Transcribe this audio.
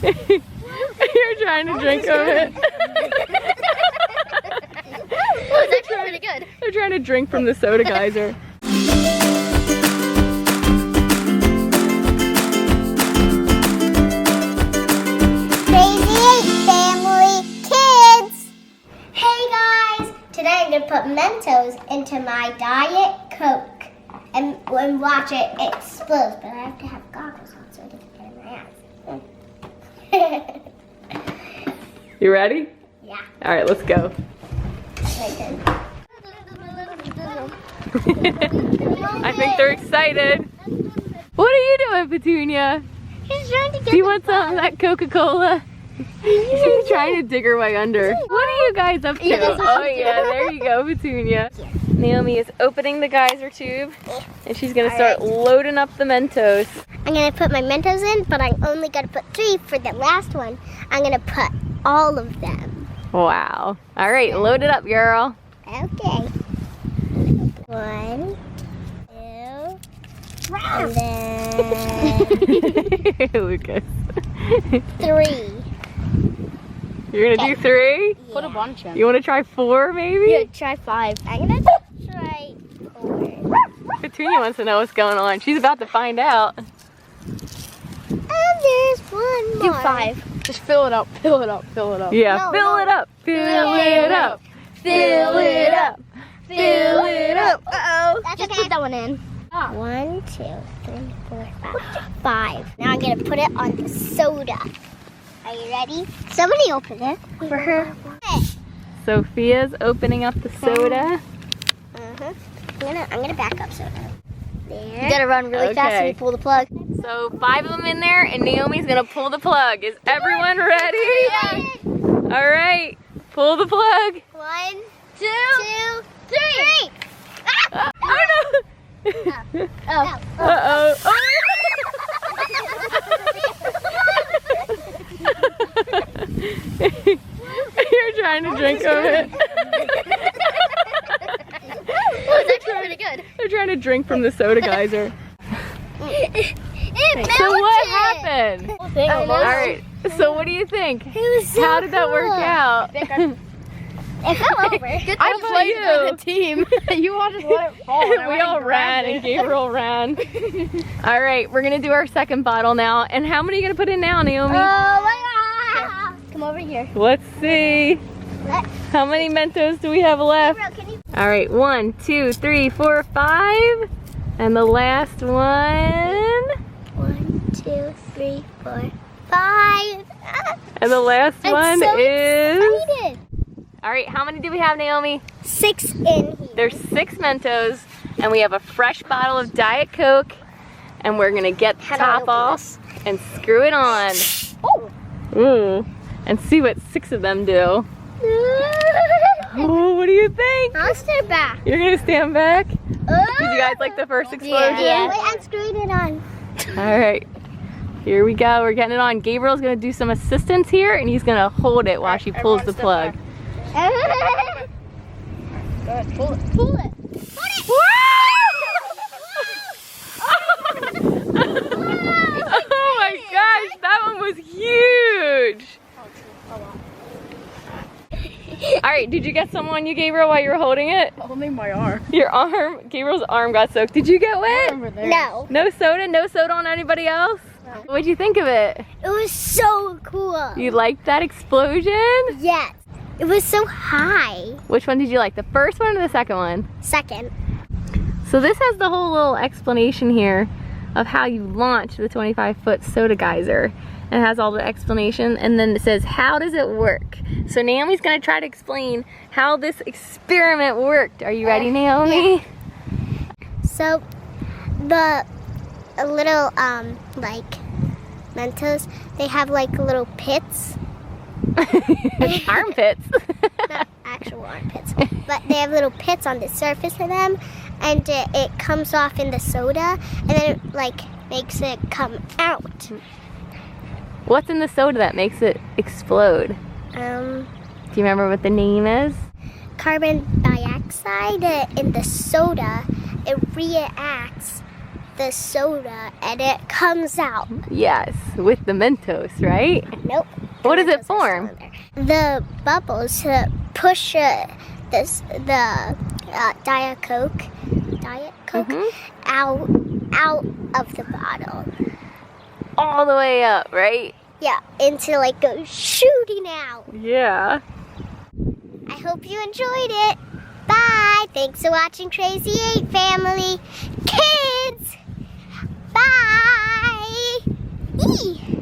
You're trying to drink of it. Oh, it's actually pretty good. They're trying to drink from the soda geyser. Crazy8Family Kids! Hey guys! Today I'm going to put Mentos into my Diet Coke and watch it explode. But I have to have goggles on so it doesn't get in my eyes. You ready? Yeah. Alright, let's go. I think they're excited. What are you doing, Petunia? He's trying to get Do you want some of that Coca-Cola? She's trying to dig her way under. What are you guys up to? Oh yeah, there you go, Petunia. Naomi is opening the geyser tube and she's gonna start loading up the Mentos. I'm gonna put my Mentos in, but I'm only gonna put 3 for the last one. I'm gonna put all of them. Wow. All right, load it up, girl. Okay. 1, 2, and then Lucas. 3. You're gonna do 3? Yeah. Put a bunch in. You wanna try 4 maybe? Yeah, try 5. I'm gonna try 4. Petunia wants to know what's going on. She's about to find out. And there's one more. Do 5. Just fill it up, fill it up, fill it up. Yeah, No, fill no. it up. Fill it up. Fill it up. Fill it up. Uh-oh. That's Just okay. put that one in. 1, 2, 3, 4, 5. Now I'm gonna put it on the soda. Are you ready? Somebody open it for her. Sophia's opening up the soda. I'm gonna back up soda. There. You gotta run really fast when you pull the plug. So 5 of them in there and Naomi's gonna pull the plug. Is everyone ready? All right, pull the plug. 1, 2, 3. Oh no. Oh. Uh-oh. You're trying to drink of it. Oh, it's actually pretty good. They're trying to drink from the soda geyser. It melted. So what happened? I know. All right. So what do you think? It was so How did that work cool. out? It fell over. I about played you? for the team. You all just let it fall. We all ran and Gabriel ran. All right, we're gonna do our second bottle now. And how many are you gonna put in now, Naomi? Oh my god. Come over here. Let's see. Let- How many Mentos do we have left? Gabriel, can you? All right, 1, 2, 3, 4, 5. And the last one. 1, 2, 3, 4, 5. And the last I'm one so is. excited. All right, how many do we have, Naomi? 6 in here. There's 6 Mentos, and we have a fresh bottle of Diet Coke, and we're gonna get the How do I top open off and screw it on. Oh. Ooh, and see what 6 of them do. Oh, what do you think? I'll stand back. You're gonna stand back? Did you guys like the first explosion? Yeah. Wait, I'm screwing it on. All right, here we go. We're getting it on. Gabriel's gonna do some assistance here, and he's gonna hold it while she pulls the plug. Go ahead, pull it. Pull it. Oh my gosh, that one was huge. All right, did you get some on you, Gabriel, while you were holding it? Holding my arm. Your arm, Gabriel's arm got soaked. Did you get wet? Over there. No. No soda? No soda on anybody else? No. What'd you think of it? It was so cool. You liked that explosion? Yes. It was so high. Which one did you like, the first one or the second one? Second. So this has the whole little explanation here of how you launch the 25-foot soda geyser. It has all the explanation, and then it says, how does it work? So Naomi's gonna try to explain how this experiment worked. Are you ready, Naomi? Yeah. So the little like Mentos, they have like little pits. Armpits. Not actual armpits, but they have little pits on the surface of them, and it comes off in the soda, and then it like makes it come out. What's in the soda that makes it explode? Do you remember what the name is? Carbon dioxide in the soda, it reacts the soda and it comes out. Yes, with the Mentos, right? Nope. What does it Mentos are form? still in there. The bubbles push the Diet Coke out of the bottle. All the way up, right? Yeah, into like go shooting out. Yeah. I hope you enjoyed it. Bye. Thanks for watching Crazy8Family Kids. Bye. Eee.